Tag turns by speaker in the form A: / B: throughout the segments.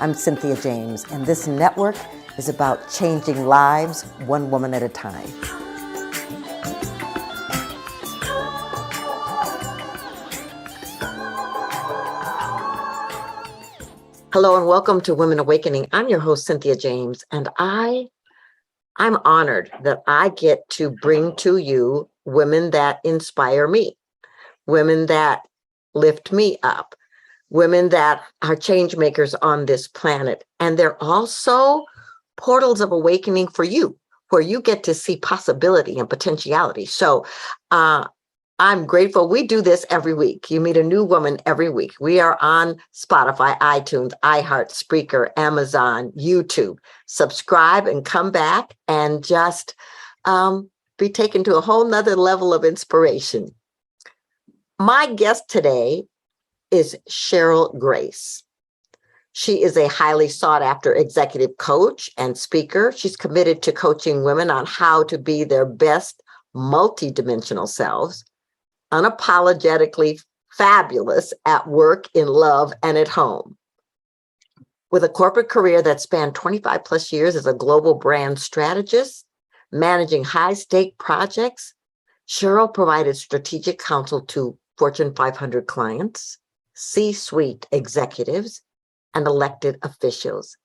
A: I'm Cynthia James, and this network is about changing lives one woman at a time. Hello and welcome to Women Awakening. I'm your host, Cynthia James, and I'm honored that I get to bring to you women that inspire me, women that lift me up, women that are change makers on this planet. And they're also portals of awakening for you, where you get to see possibility and potentiality. So I'm grateful. We do this every week. You meet a new woman every week. We are on Spotify, iTunes, iHeart, Spreaker, Amazon, YouTube. Subscribe and come back and just be taken to a whole nother level of inspiration. My guest today is Cheryl Grace. She is a highly sought after executive coach and speaker. She's committed to coaching women on how to be their best multidimensional selves, unapologetically fabulous at work, in love, and at home. With a corporate career that spanned 25 plus years as a global brand strategist, managing high-stake projects, Cheryl provided strategic counsel to Fortune 500 clients, C-suite executives, and elected officials.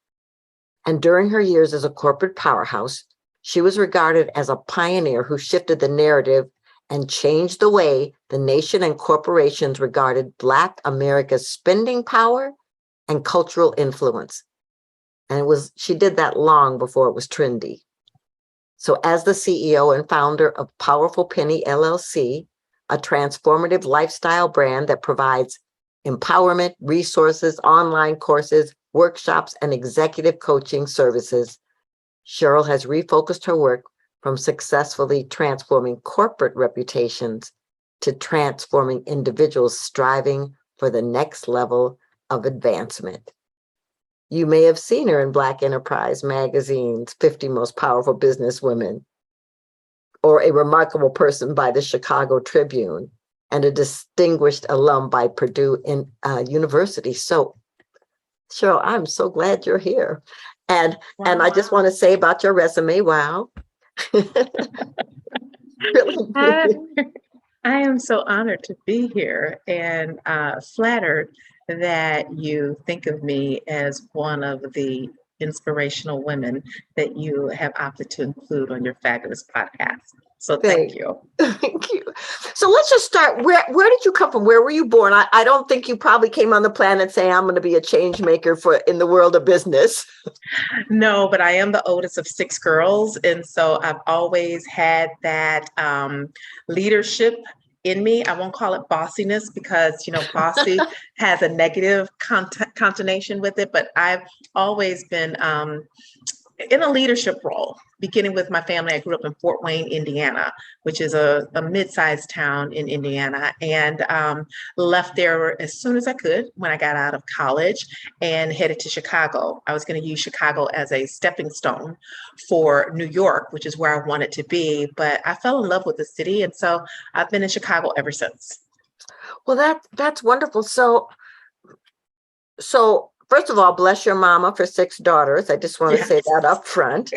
A: And during her years as a corporate powerhouse, she was regarded as a pioneer who shifted the narrative and changed the way the nation and corporations regarded Black America's spending power and cultural influence. And she did that long before it was trendy. So as the CEO and founder of Powerful Penny LLC, a transformative lifestyle brand that provides empowerment, resources, online courses, workshops, and executive coaching services, Cheryl has refocused her work from successfully transforming corporate reputations to transforming individuals striving for the next level of advancement. You may have seen her in Black Enterprise Magazine's 50 Most Powerful Businesswomen, or a remarkable person by the Chicago Tribune, and a distinguished alum by Purdue University. So, Cheryl, I'm so glad you're here. And I just want to say about your resume, wow. Really.
B: I am so honored to be here and flattered that you think of me as one of the inspirational women that you have opted to include on your fabulous podcast. So thank you.
A: Thank you. So let's just start. Where did you come from? Where were you born? I don't think you probably came on the planet saying I'm going to be a change maker in the world of business.
B: No, but I am the oldest of 6 girls. And so I've always had that leadership in me. I won't call it bossiness because, bossy has a negative connotation with it, but I've always been in a leadership role, beginning with my family. I grew up in Fort Wayne, Indiana, which is a mid-sized town in Indiana, and left there as soon as I could when I got out of college and headed to Chicago. I was going to use Chicago as a stepping stone for New York, which is where I wanted to be, but I fell in love with the city, and so I've been in Chicago ever since.
A: Well, that's wonderful. So first of all, bless your mama for 6 daughters. I just want to say that up front.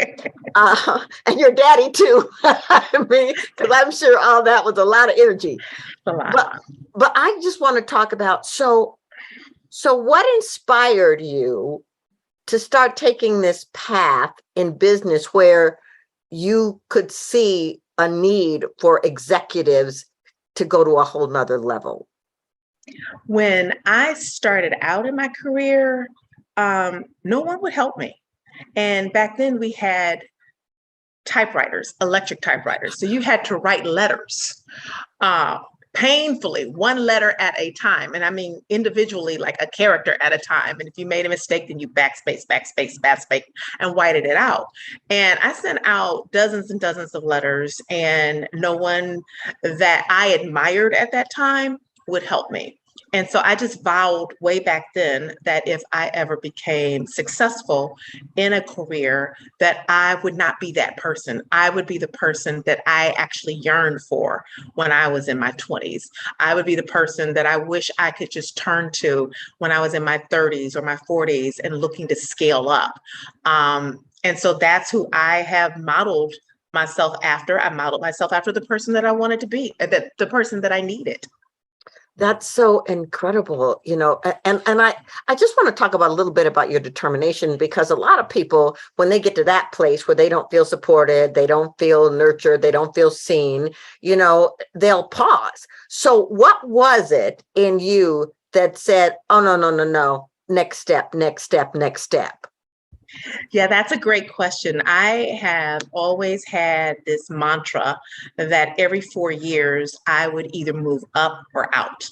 A: And your daddy too. I mean, because I'm sure all that was a lot of energy. But I just want to talk about, so what inspired you to start taking this path in business where you could see a need for executives to go to a whole nother level?
B: When I started out in my career, no one would help me. And back then we had typewriters, electric typewriters. So you had to write letters painfully, one letter at a time. And I mean, individually, like a character at a time. And if you made a mistake, then you backspace, and whited it out. And I sent out dozens and dozens of letters, and no one that I admired at that time would help me. And so I just vowed way back then that if I ever became successful in a career, that I would not be that person. I would be the person that I actually yearned for when I was in my 20s. I would be the person that I wish I could just turn to when I was in my 30s or my 40s and looking to scale up. And so that's who I have modeled myself after. I modeled myself after the person that I wanted to be, the person that I needed.
A: That's so incredible, and I just want to talk about a little bit about your determination, because a lot of people, when they get to that place where they don't feel supported, they don't feel nurtured, they don't feel seen, they'll pause. So what was it in you that said, oh, no, no, no, no, next step, next step, next step?
B: Yeah, that's a great question. I have always had this mantra that every 4 years I would either move up or out.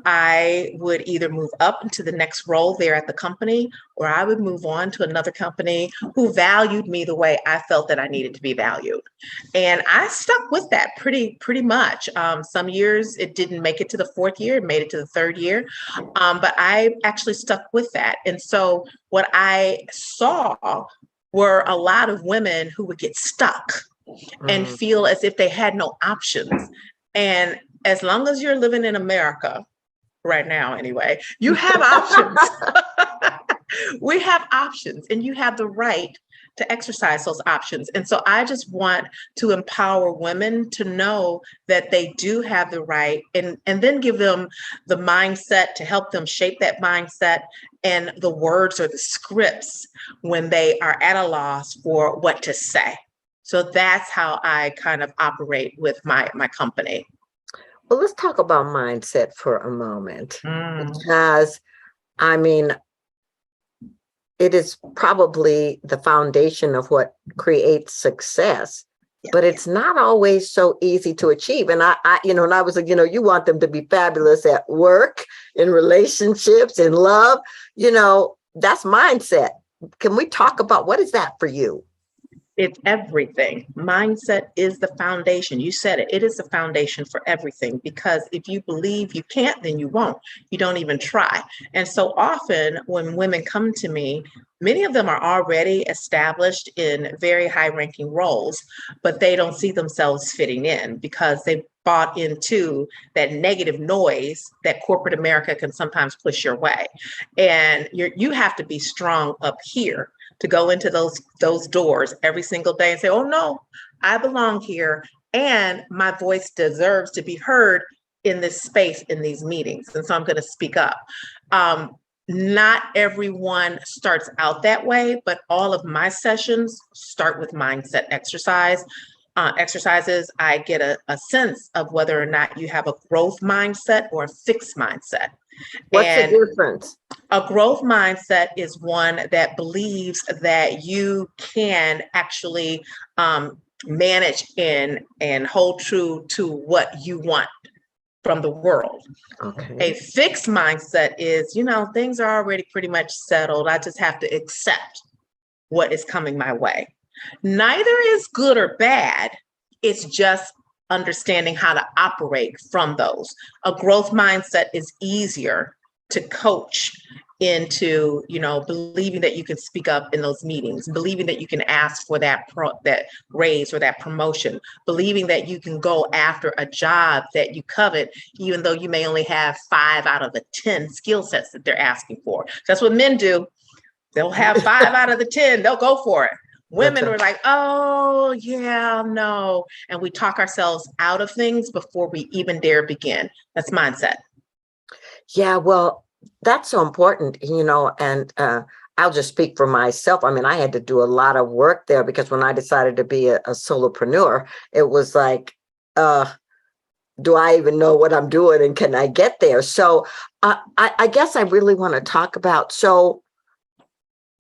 B: I would either move up into the next role there at the company, or I would move on to another company who valued me the way I felt that I needed to be valued. And I stuck with that pretty much. Some years it didn't make it to the 4th year, it made it to the 3rd year. But I actually stuck with that. And so what I saw were a lot of women who would get stuck and
A: Mm.
B: feel as if they had no options. And as long as you're living in America, right now anyway, you have options. We have options, and you have the right to exercise those options. And so I just want to empower women to know that they do have the right, and then give them the mindset to help them shape that mindset, and the words or the scripts when they are at a loss for what to say. So that's how I kind of operate with my company.
A: Well, let's talk about mindset for a moment,
B: Mm.
A: because I mean, it is probably the foundation of what creates success, but it's not always so easy to achieve. And and I was like, you want them to be fabulous at work, in relationships, in love, that's mindset. Can we talk about what is that for you?
B: It's everything. Mindset is the foundation. You said it. It is the foundation for everything, because if you believe you can't, then you won't. You don't even try. And so often when women come to me, many of them are already established in very high ranking roles, but they don't see themselves fitting in because they bought into that negative noise that corporate America can sometimes push your way. And you have to be strong up here to go into those doors every single day and say, oh no, I belong here, and my voice deserves to be heard in this space, in these meetings. And so I'm going to speak up. Not everyone starts out that way, but all of my sessions start with mindset exercises. I get a sense of whether or not you have a growth mindset or a fixed mindset.
A: What's the
B: And
A: difference?
B: a growth mindset is one that believes that you can actually manage and hold true to what you want from the world. A
A: Okay.
B: fixed mindset is, things are already pretty much settled. I just have to accept what is coming my way. Neither is good or bad. It's just understanding how to operate from those. A growth mindset is easier to coach into, believing that you can speak up in those meetings, believing that you can ask for that raise or that promotion, believing that you can go after a job that you covet, even though you may only have 5 out of the 10 skill sets that they're asking for. That's what men do. They'll have 5 out of the 10. They'll go for it.
A: That's
B: Women were like, oh, yeah, no. And we talk ourselves out of things before we even dare begin. That's mindset.
A: Yeah, well, that's so important, and I'll just speak for myself. I mean, I had to do a lot of work there, because when I decided to be a solopreneur, it was like, do I even know what I'm doing, and can I get there? So I guess I really want to talk about, so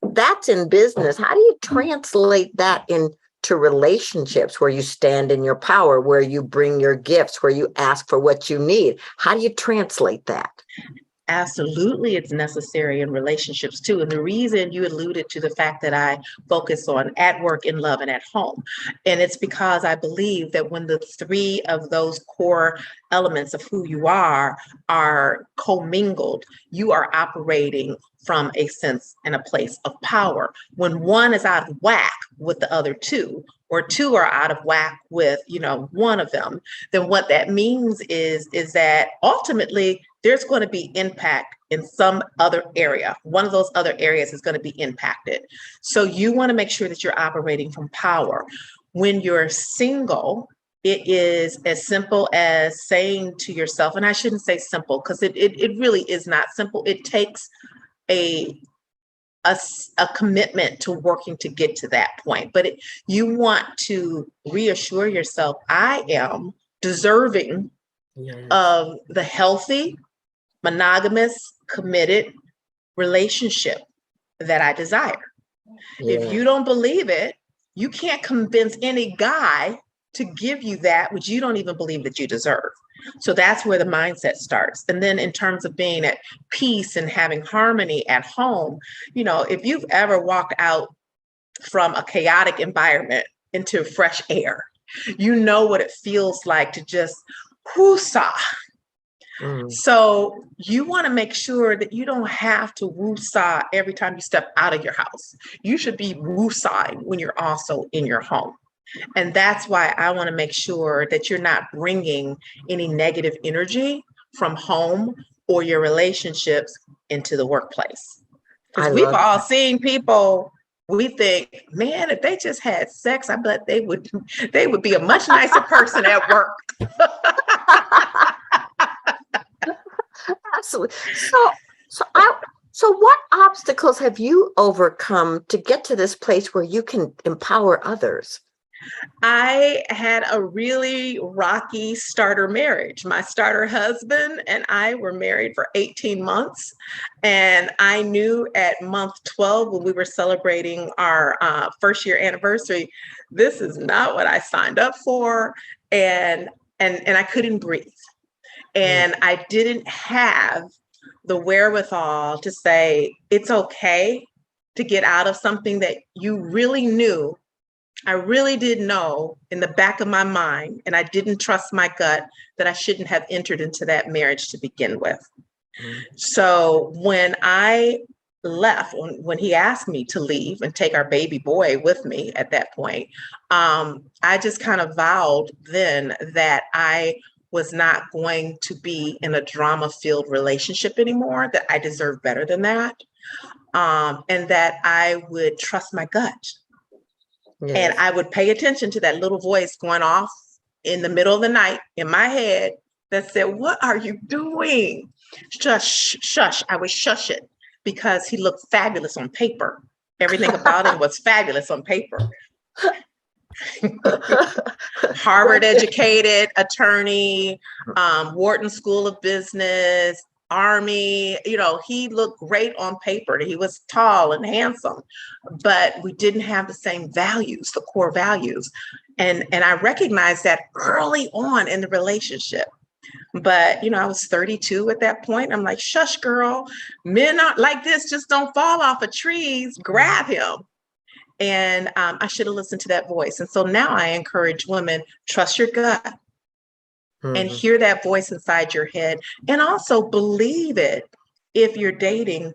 A: that's in business. How do you translate that into relationships, where you stand in your power, where you bring your gifts, where you ask for what you need? How do you translate that?
B: Absolutely, it's necessary in relationships too. And the reason you alluded to the fact that I focus on at work, in love, and at home. And it's because I believe that when the three of those core elements of who you are commingled, you are operating from a sense and a place of power. When one is out of whack with the other two, or two are out of whack with, one of them, then what that means is that ultimately there's going to be impact in some other area. One of those other areas is going to be impacted. So you want to make sure that you're operating from power. When you're single, it is as simple as saying to yourself, and I shouldn't say simple because it really is not simple. It takes a commitment to working to get to that point. But you want to reassure yourself, I am deserving of the healthy, monogamous, committed relationship that I desire.
A: Yeah.
B: If you don't believe it, you can't convince any guy to give you that which you don't even believe that you deserve. So that's where the mindset starts. And then in terms of being at peace and having harmony at home, if you've ever walked out from a chaotic environment into fresh air, you know what it feels like to just whoosah. So you want to make sure that you don't have to woo-saw every time you step out of your house. You should be woo-sawing when you're also in your home. And that's why I want to make sure that you're not bringing any negative energy from home or your relationships into the workplace. Because we've all seen people, we think, man, if they just had sex, I bet they would be a much nicer person at work.
A: Absolutely. So what obstacles have you overcome to get to this place where you can empower others?
B: I had a really rocky starter marriage. My starter husband and I were married for 18 months. And I knew at month 12, when we were celebrating our first year anniversary, this is not what I signed up for. And I couldn't breathe. And I didn't have the wherewithal to say, it's okay to get out of something that you really knew. I really did know in the back of my mind, and I didn't trust my gut, that I shouldn't have entered into that marriage to begin with. So when I left, when he asked me to leave and take our baby boy with me at that point, I just kind of vowed then that I was not going to be in a drama-filled relationship anymore, that I deserved better than that, and that I would trust my gut. Yes. And I would pay attention to that little voice going off in the middle of the night in my head that said, what are you doing? Shush, shush. I would shush it because he looked fabulous on paper. Everything about him was fabulous on paper. Harvard educated attorney, Wharton School of Business, Army, he looked great on paper. He was tall and handsome, but we didn't have the same values, the core values. And I recognized that early on in the relationship. But, I was 32 at that point. I'm like, shush, girl, men aren't like this. Just don't fall off of trees. Grab him. And I should have listened to that voice. And so now I encourage women, trust your gut and hear that voice inside your head. And also believe it. If you're dating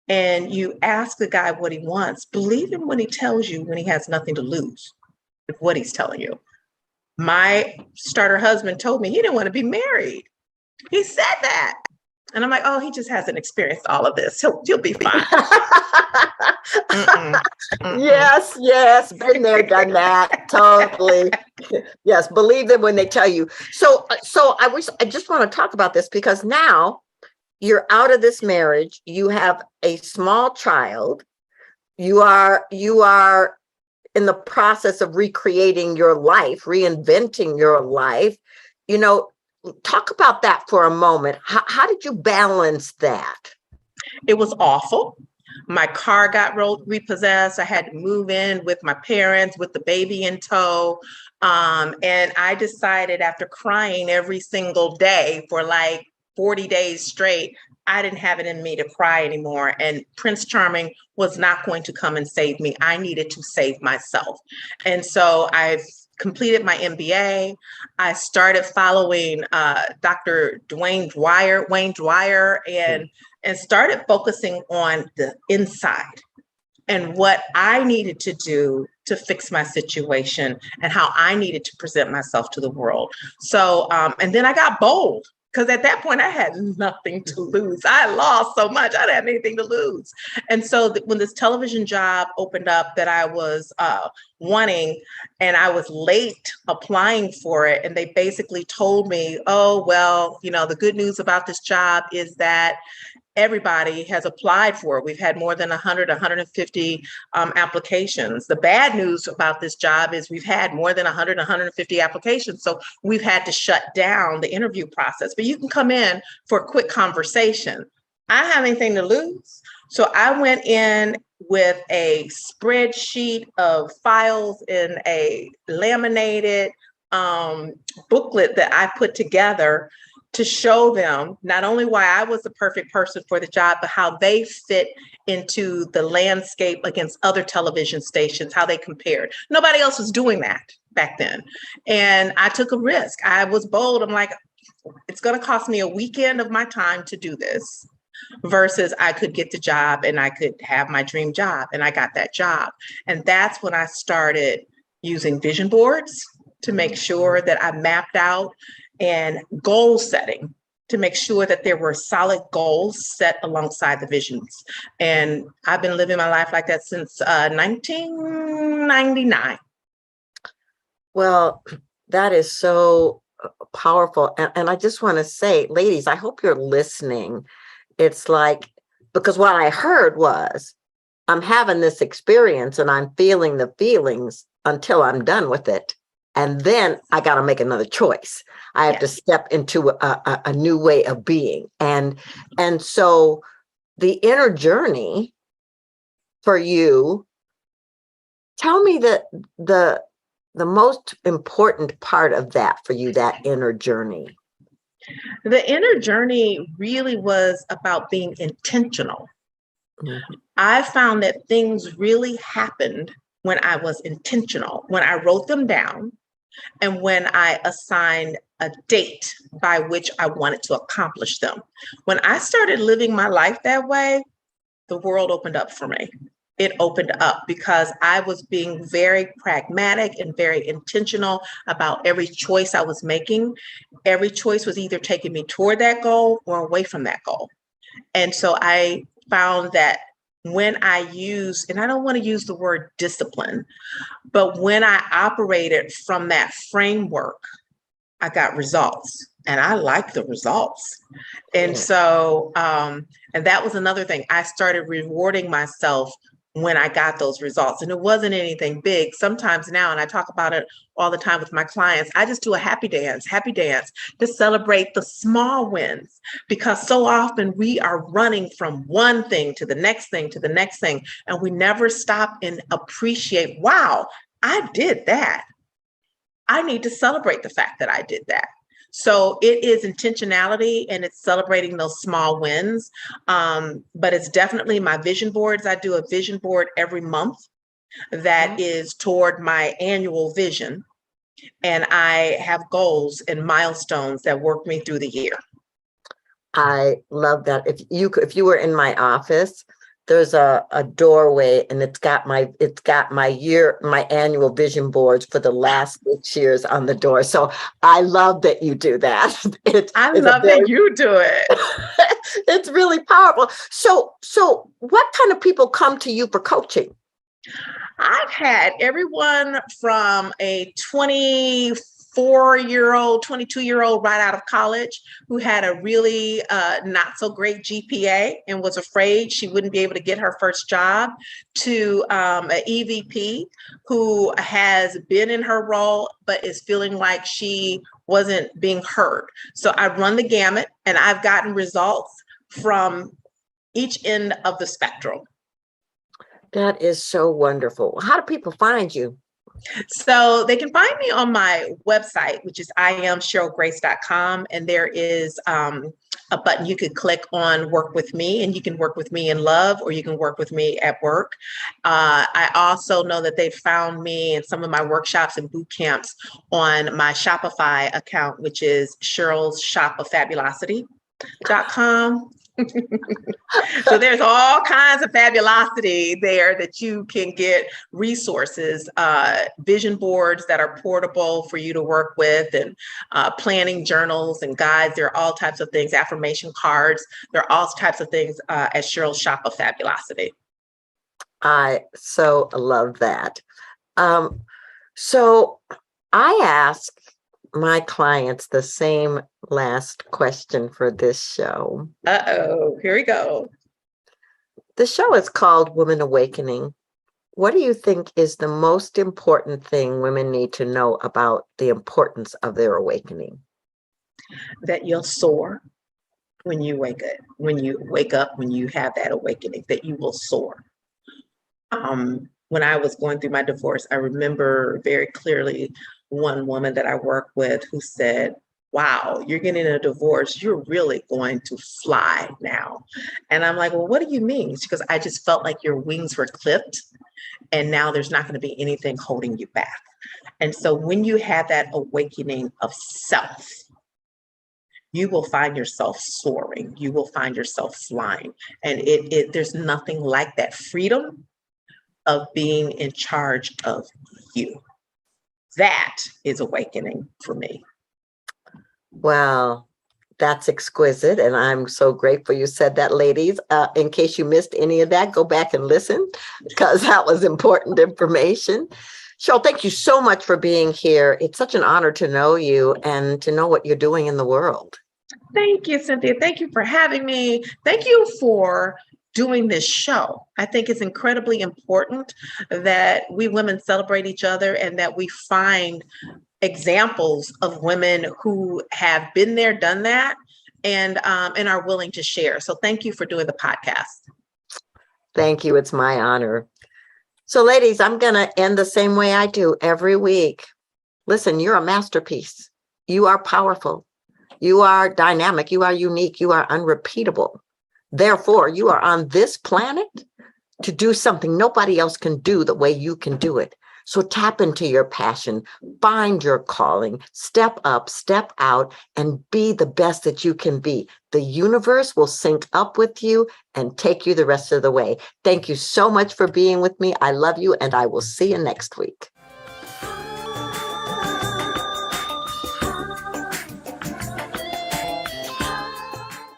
B: and you ask the guy what he wants, believe him when he tells you, when he has nothing to lose with what he's telling you. My starter husband told me he didn't want to be married. He said that. And I'm like, oh, he just hasn't experienced all of this. He'll be fine.
A: Yes. Been there, done that. Totally. Yes. Believe them when they tell you. So I just want to talk about this because now you're out of this marriage. You have a small child. You are in the process of recreating your life, reinventing your life. Talk about that for a moment. How did you balance that?
B: It was awful. My car got repossessed. I had to move in with my parents with the baby in tow. And I decided after crying every single day for like 40 days straight, I didn't have it in me to cry anymore. And Prince Charming was not going to come and save me. I needed to save myself. And so I've completed my MBA. I started following Dr. Wayne Dwyer, and started focusing on the inside and what I needed to do to fix my situation and how I needed to present myself to the world. So, and then I got bold, because at that point I had nothing to lose. I lost so much, I didn't have anything to lose. And so when this television job opened up that I was wanting, and I was late applying for it, and they basically told me, oh, well, the good news about this job is that everybody has applied for it. We've had more than 150 applications. The bad news about this job is we've had more than 150 applications. So we've had to shut down the interview process, but you can come in for a quick conversation. I don't have anything to lose. So I went in with a spreadsheet of files in a laminated booklet that I put together to show them not only why I was the perfect person for the job, but how they fit into the landscape against other television stations, how they compared. Nobody else was doing that back then. And I took a risk. I was bold. I'm like, it's going to cost me a weekend of my time to do this, versus I could get the job and I could have my dream job. And I got that job. And that's when I started using vision boards to make sure that I mapped out, and goal setting to make sure that there were solid goals set alongside the visions. And I've been living my life like that since 1999.
A: Well, that is so powerful. And I just want to say, ladies, I hope you're listening. It's like, because what I heard was, I'm having this experience and I'm feeling the feelings until I'm done with it. And then I got to make another choice. I have to step into a new way of being. And so the inner journey for you, tell me the most important part of that for you, that inner journey.
B: The inner journey really was about being intentional. Mm-hmm. I found that things really happened when I was intentional, when I wrote them down, and when I assigned a date by which I wanted to accomplish them. When I started living my life that way, the world opened up for me. It opened up because I was being very pragmatic and very intentional about every choice I was making. Every choice was either taking me toward that goal or away from that goal. And so I found that when I use, and I don't want to use the word discipline, but when I operated from that framework, I got results, and I like the results. And so, and that was another thing. I started rewarding myself when I got those results, and it wasn't anything big. Sometimes now, and I talk about it all the time with my clients, I just do a happy dance to celebrate the small wins, because so often we are running from one thing to the next thing to the next thing, and we never stop and appreciate, wow, I did that. I need to celebrate the fact that I did that. So it is intentionality, and it's celebrating those small wins. But it's definitely my vision boards. I do a vision board every month that is toward my annual vision. And I have goals and milestones that work me through the year.
A: I love that. If you were in my office, there's a doorway, and it's got my annual vision boards for the last 6 years on the door. So I love that you do that.
B: I love that you do it.
A: It's really powerful. So what kind of people come to you for coaching?
B: I've had everyone from a 24-year-old, 22-year-old right out of college who had a really not so great GPA and was afraid she wouldn't be able to get her first job, to an EVP who has been in her role but is feeling like she wasn't being heard. So I run the gamut, and I've gotten results from each end of the spectrum.
A: That is so wonderful. How do people find you?
B: So they can find me on my website, which is IamCherylGrace.com. And there is a button you could click on work with me, and you can work with me in love, or you can work with me at work. I also know that they found me in some of my workshops and boot camps on my Shopify account, which is Cheryl's Shop of Fabulosity.com. So there's all kinds of fabulosity there that you can get resources, vision boards that are portable for you to work with, and planning journals and guides. There are all types of things, affirmation cards. There are all types of things at Cheryl's Shop of Fabulosity.
A: I so love that. So I ask my clients the same last question for this show.
B: Uh-oh, here we go.
A: The show is called Women Awakening. What do you think is the most important thing women need to know about the importance of their awakening?
B: That you'll soar when you wake up, when you have that awakening, that you will soar. When I was going through my divorce, I remember very clearly one woman that I worked with who said, wow, you're getting a divorce, you're really going to fly now. And I'm like, well, what do you mean? Because I just felt like your wings were clipped, and now there's not going to be anything holding you back. And so when you have that awakening of self, you will find yourself soaring, you will find yourself flying. And there's nothing like that freedom of being in charge of you. That is awakening for me.
A: Well, that's exquisite. And I'm so grateful you said that, ladies. In case you missed any of that, go back and listen, because that was important information. Cheryl, thank you so much for being here. It's such an honor to know you and to know what you're doing in the world.
B: Thank you, Cynthia. Thank you for having me. Thank you for doing this show. I think it's incredibly important that we women celebrate each other, and that we find examples of women who have been there, done that, and are willing to share. So thank you for doing the podcast.
A: Thank you. It's my honor. So, ladies, I'm going to end the same way I do every week. Listen, you're a masterpiece. You are powerful. You are dynamic. You are unique. You are unrepeatable. Therefore, you are on this planet to do something nobody else can do the way you can do it. So tap into your passion, find your calling, step up, step out, and be the best that you can be. The universe will sync up with you and take you the rest of the way. Thank you so much for being with me. I love you, and I will see you next week.